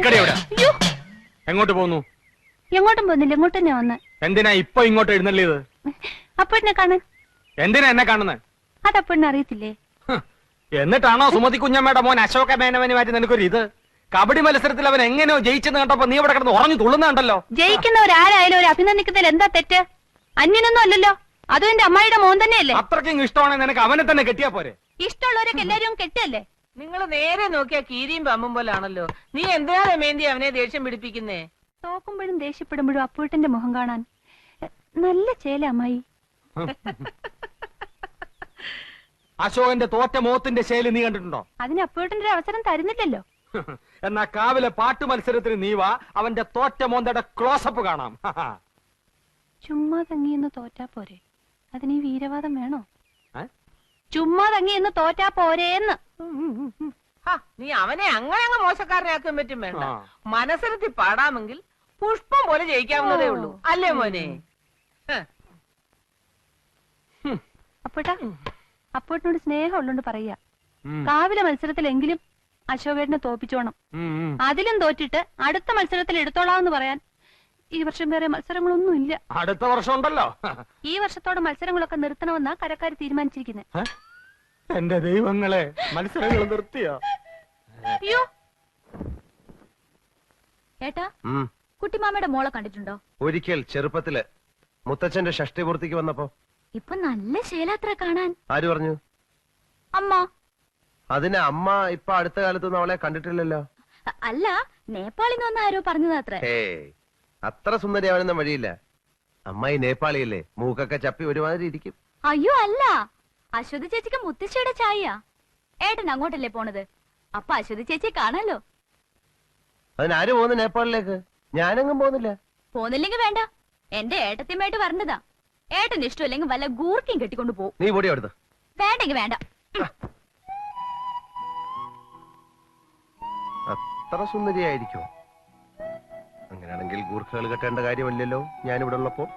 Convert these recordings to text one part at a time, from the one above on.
നിക്കടി അവിടെ. എങ്ങോട്ട് പോന്നു? എങ്ങോട്ടും പോകുന്നില്ല, ഇങ്ങോട്ട് തന്നെ വന്ന്. എന്തിനാ ഇപ്പൊ ഇങ്ങോട്ട് എഴുന്നള്ളിയത്? അപ്പോഴെന്നെ കാണാൻ. എന്തിനാ എന്നെ കാണുന്നത്? അതപ്പോഴെന്നെ അറിയത്തില്ലേ? എന്നിട്ടാണോ സുമതി കുഞ്ഞമ്മയുടെ മോൻ അശോക മേനവന് മാറ്റി നിനക്കൊരു ഇത്? കബഡി മത്സരത്തിൽ അവൻ എങ്ങനെയോ ജയിച്ചെന്ന് കണ്ടപ്പോ നീ ഇവിടെ കിടന്ന് ഉറഞ്ഞു തുള്ളുന്നുണ്ടല്ലോ. ജയിക്കുന്നവരാരായാലും ഒരു അഭിനന്ദിക്കുന്നതിൽ എന്താ തെറ്റ്? അന്യനൊന്നും അല്ലല്ലോ, അതും എന്റെ അമ്മായിയുടെ മോൻ തന്നെയല്ലേ. അത്രയ്ക്കും ഇഷ്ടമാണെങ്കിൽ നിനക്ക് അവനെ തന്നെ കെട്ടിയാ പോരെ? ഇഷ്ടമുള്ളവരൊക്കെ എല്ലാരും കെട്ടല്ലേ? നിങ്ങൾ നേരെ നോക്കിയാ കീരിയും പമ്പും പോലാണല്ലോ. നീ എന്തിനാ രമേന്തി അവനെ ദേഷ്യം പിടിപ്പിക്കുന്നേ? തോക്കുമ്പോഴും ദേഷ്യപ്പെടുമ്പോഴും അപ്പൂട്ടന്റെ മുഖം കാണാൻ നല്ല ചേല അമ്മായി. അശോകന്റെ തോറ്റ മോത്തിന്റെ ശൈലി നീ കണ്ടിട്ടുണ്ടോ? അതിന് അപ്പൂട്ടന്റെ ഒരു അവസരം തരുന്നില്ലല്ലോ. എന്നാ കാവിലെ പാട്ട് മത്സരത്തിന് നീ വാ, അവന്റെ തോറ്റ മോന്തയുടെ ക്ലോസപ്പ് കാണാം. ചുമ്മാ തങ്ങിയെന്ന് തോറ്റാ പോരെ, അതിന് ഈ വീരവാദം വേണോ? ചുമ്മാ തങ്ങിയെന്ന് തോറ്റാ പോരേന്ന്. നീ അവനെ അങ്ങനെ അങ്ങ് മോശക്കാരനാക്കാൻ പറ്റും വേണ്ട. മനസ്സിലെത്തി പാടാമെങ്കിൽ പുഷ്പം പോലെ ജയിക്കാവുന്നതേ ഉള്ളൂ, അല്ലേ മോനെ? അപ്പോട്ടാ, അപ്പോട്ടിനോട് സ്നേഹം ഉള്ളോണ്ട് പറയാ, കാവിലെ മത്സരത്തിലെങ്കിലും അശോകേട്ടനെ തോപ്പിച്ചോണം. അതിലും തോറ്റിട്ട് അടുത്ത മത്സരത്തിൽ എടുത്തോളാന്ന് പറയാൻ ഈ വർഷം വേറെ മത്സരങ്ങളൊന്നും ഇല്ല. അടുത്ത വർഷം ഉണ്ടല്ലോ. ഈ വർഷത്തോടെ മത്സരങ്ങളൊക്കെ നിർത്തണമെന്നാ കരക്കാര് തീരുമാനിച്ചിരിക്കുന്നത്. എന്റെ ദൈവങ്ങളെ, മത്സരങ്ങൾ നിർത്തിയോ? അയ്യോ ഏട്ടാ, കുട്ടിമാമയുടെ മോളെ കണ്ടിട്ടുണ്ടോ? ഒരിക്കൽ ചെറുപ്പത്തില് മുത്തച്ഛന്റെ ഷഷ്ടിപൂർത്തിക്ക് വന്നപ്പോ. ഇപ്പൊ നല്ല ശേലാത്ര കാണാൻ. ആര് പറഞ്ഞു? അമ്മ. അതിന് അമ്മ ഇപ്പൊ അടുത്ത കാലത്തൊന്നും അവളെ കണ്ടിട്ടില്ലല്ലോ. അല്ല, നേപ്പാളിൽ നിന്ന് ആരോ പറഞ്ഞതാത്രേ. അത്ര സുന്ദരിയാവണമെന്ന വഴിയില്ല. അമ്മായി നേപ്പാളിയല്ലേ, മൂക്കൊക്കെ ചപ്പി ഒരുമാതിരി ഇരിക്കും. അയ്യോ അല്ല, അശ്വതി ചേച്ചിക്ക് മുത്തശ്ശിയുടെ ചായ. ഏട്ടൻ അങ്ങോട്ടല്ലേ പോണത്, അപ്പൊ അശ്വതി ചേച്ചിയെ കാണാലോ. അതിനാര് പോകുന്നു നേപ്പാളിലേക്ക്? ഞാനെങ്ങും പോകുന്നില്ല. പോന്നില്ലെങ്കിൽ വേണ്ട, എന്റെ ഏട്ടത്തിയുമായിട്ട് വരണ്ടതാ. ഏട്ടന് ഇഷ്ടമില്ലെങ്കിൽ വല്ല ഗൂർക്കയും കെട്ടിക്കൊണ്ട് പോകും. നീ പൊടി അവിടുന്ന്. വേണ്ടെങ്കിൽ വേണ്ട. അത്ര സുന്ദരിയായിരിക്കോ? അങ്ങനെയാണെങ്കിൽ ഗൂർഖകൾ കെട്ടേണ്ട കാര്യമല്ലല്ലോ ഞാനിവിടെ ഉള്ളപ്പോ.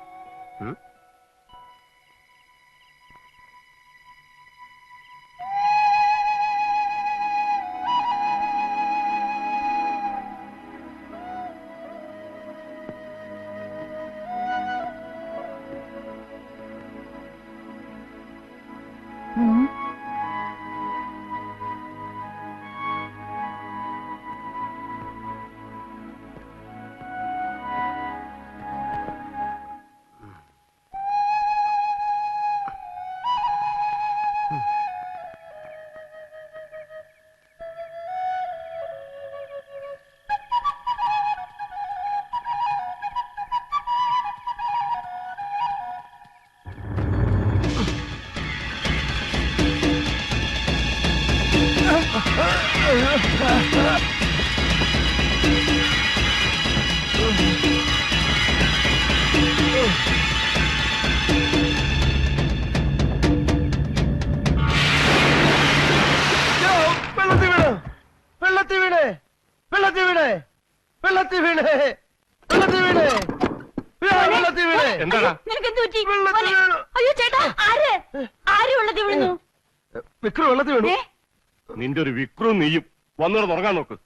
നിന്റെ ഒരു വിക്രും നീയും വന്നിട്ട് ഉറങ്ങാൻ നോക്ക്.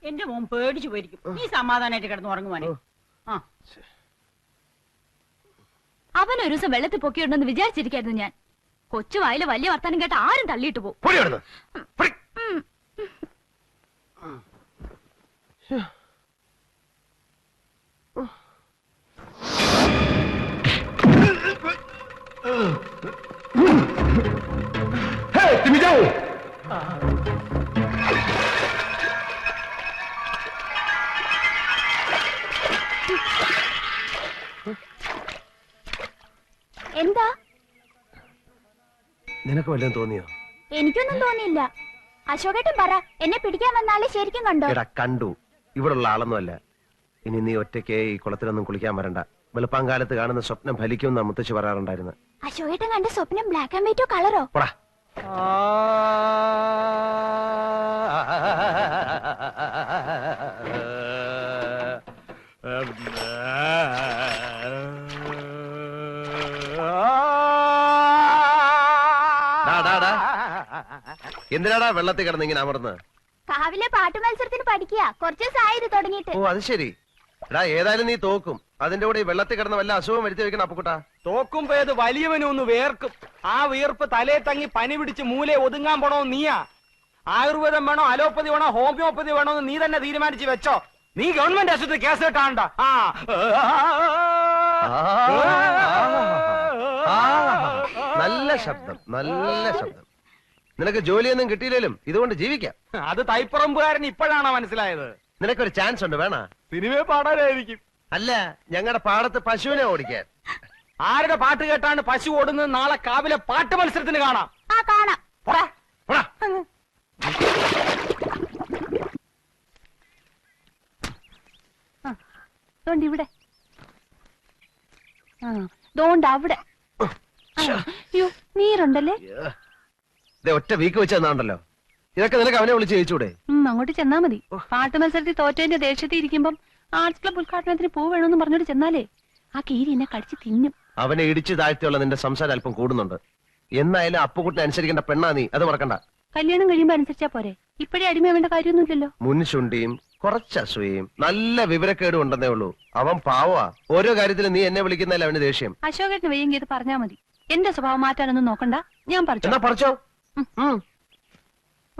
എന്റെ മോൻ പേടിച്ചു പോയിരിക്കും. നീ സമാധാനായിട്ട് കിടന്ന് ഉറങ്ങുവാനേ. അവൻ ഒരു ദിവസം വെള്ളത്തിൽ പൊക്കിയുണ്ടെന്ന് വിചാരിച്ചിരിക്കായിരുന്നു ഞാൻ. കൊച്ചു വായില് വലിയ വർത്താനം കേട്ട് ആരും തള്ളിയിട്ട് പോകും. എന്താ? നിനക്ക് വല്ലതും തോന്നിയോ? എനിക്കൊന്നും തോന്നിയില്ല. അശോകേട്ടൻ പറ, എന്നെ പിടിക്കാൻ വന്നാലേ ശരിക്കും കണ്ടോ? എടാ കണ്ടു, ഇവിടുള്ള ആളൊന്നുമല്ല. ഇനി നീ ഒറ്റയ്ക്ക് ഈ കുളത്തിലൊന്നും കുളിക്കാൻ വരണ്ട. വെളുപ്പാങ്കാലത്ത് കാണുന്ന സ്വപ്നം ഫലിക്കുമെന്നാ മുത്തശ്ശി പറയാറുണ്ടായിരുന്നു. അശോകേട്ടൻ കണ്ട സ്വപ്നം ബ്ലാക്ക് ആൻഡ് വൈറ്റോ കളറോ? എന്തിനാടാ വെള്ളത്തിൽ കിടന്ന് ഇങ്ങനെ അമർന്ന്? കാവിലെ പാട്ട് മത്സരത്തിന് പഠിക്കുക കുറച്ച് ദിവസമായി ഇത് തുടങ്ങിയിട്ട്. ഓ അത് ശരി. എടാ ഏതായാലും നീ തോക്കും. അതിന്റെ കൂടെ ഈ വെള്ളത്തിൽ കിടന്ന വല്ല അസുഖം വരുത്തി വെക്കണം അപ്പുക്കുട്ടാ. തോക്കുമ്പോ ഏത് വലിയവനും ഒന്ന് വേർക്കും. ആ വീർപ്പ് തലേ തങ്ങി പനി പിടിച്ച് മൂലെ ഒതുങ്ങാൻ പോണോ നീയാ? ആയുർവേദം വേണോ അലോപ്പതി വേണോ ഹോമിയോപ്പതി വേണോ എന്ന് നീ തന്നെ തീരുമാനിച്ച് വെച്ചോ. നീ ഗവൺമെന്റ് ആശുപത്രി കേസ് കിട്ടാണ്ട. നല്ല ശബ്ദം, നല്ല ശബ്ദം. നിനക്ക് ജോലിയൊന്നും കിട്ടിയില്ലേലും ഇതുകൊണ്ട് ജീവിക്കാം. അത് തൈപ്പറമ്പുകാരൻ ഇപ്പോഴാണോ മനസ്സിലായത്? നിനക്കൊരു ചാൻസ് ഉണ്ട്, വേണ? സിനിമയെ പാടാനായിരിക്കും. അല്ല, ഞങ്ങളുടെ പാടത്ത് പശുവിനെ ഓടിക്കാൻ. ആരുടെ പാട്ട് കേട്ടാണ് പശു ഓടുന്നത്? നാളെ കാവിലെ പാട്ട് മത്സരത്തിന് കാണാം. ആ കാണാം. പോടാ, പോടാ. ദോണ്ട് ഇവിടെ. ആ ദോണ്ട് അവിടെ. അയ്യോ നീരുണ്ടല്ലേ? ഒറ്റ വീക്ക് വെച്ച് തന്നാണ്ടല്ലോ. ഇതൊക്കെ നിനക്ക് അവനെ വിളിച്ച് ജയിച്ചൂടെ? അങ്ങോട്ട് ചെന്നാ മതി. പാട്ട് മത്സരത്തിൽ തോറ്റതിന്റെ ദേഷ്യത്തിൽ ഇരിക്കുമ്പം ആർട്സ് ക്ലബ് ഉദ്ഘാടനത്തിന് പൂ വേണമെന്ന് പറഞ്ഞോട്ട് ചെന്നാലേ ആ കീരി എന്നെ കടിച്ച് തിന്നും. അവനെ ഇടിച്ചു താഴ്ത്തിയുള്ള നിന്റെ സംസാരം അല്പം കൂടുന്നുണ്ട്. എന്നായാലും അപ്പുകുട്ടിനെ അനുസരിക്കേണ്ട പെണ്ണാ നീ, അത് മറക്കണ്ട. കല്യാണം കഴിയുമ്പോ അനുസരിച്ചാ പോരെ? ഇപ്പഴേ അടിമയാവേണ്ട കാര്യമൊന്നുമില്ലല്ലോ. മുൻശുണ്ടിയും കുറച്ച് അസൂയയും നല്ല വിവരക്കേടും ഉണ്ടെന്നേ ഉള്ളൂ. അവൻ പാവാ. ഓരോ കാര്യത്തിലും നീ എന്നെ വിളിക്കുന്നതല്ല അവന് ദേഷ്യം. അശോകേട്ടന് വയ്യെങ്കിൽ ഇത് പറഞ്ഞാ മതി. എന്റെ സ്വഭാവം മാറ്റാനൊന്നും നോക്കണ്ട. ഞാൻ പറഞ്ഞു. എന്നാ പറിച്ചോ.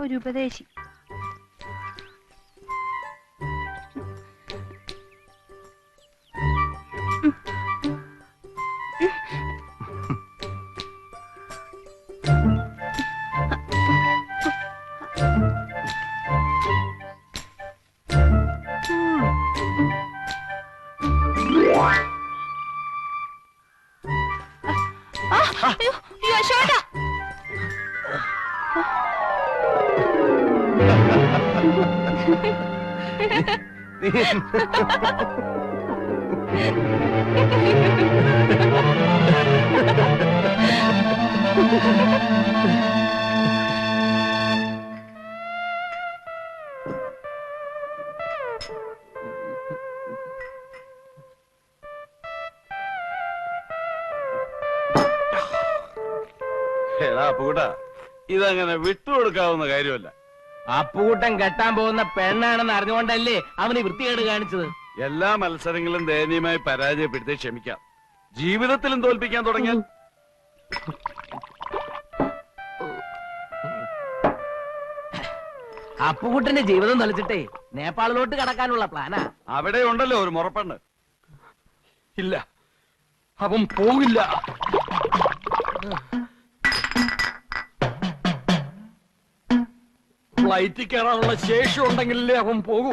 ഒരു ഉപദേശി. അശോക എടാ അപ്പുകുട്ടാ, ഇതങ്ങനെ വിട്ടുകൊടുക്കാവുന്ന കാര്യമല്ല. അപ്പൂട്ടൻ കെട്ടാൻ പോകുന്ന പെണ്ണാണെന്ന് അറിഞ്ഞുകൊണ്ടല്ലേ അവന് വൃത്തികേട് കാണിച്ചത്. എല്ലാ മത്സരങ്ങളും ദയനീയമായി പരാജയപ്പെടുത്തി ക്ഷമിക്കാം. ജീവിതത്തിലും തോൽപ്പിക്കാൻ തുടങ്ങിയാൽ അപ്പുകുട്ടന്റെ ജീവിതം തൊലച്ചിട്ടേ നേപ്പാളിലോട്ട് കടക്കാനുള്ള പ്ലാനാ. അവിടെ ഉണ്ടല്ലോ ഒരു മുറപ്പെണ്ണ്. ഇല്ല, അവൻ പോകില്ല. ഫ്ലൈറ്റിൽ കയറാനുള്ള ശേഷി ഉണ്ടെങ്കിലേ അവൻ പോകൂ.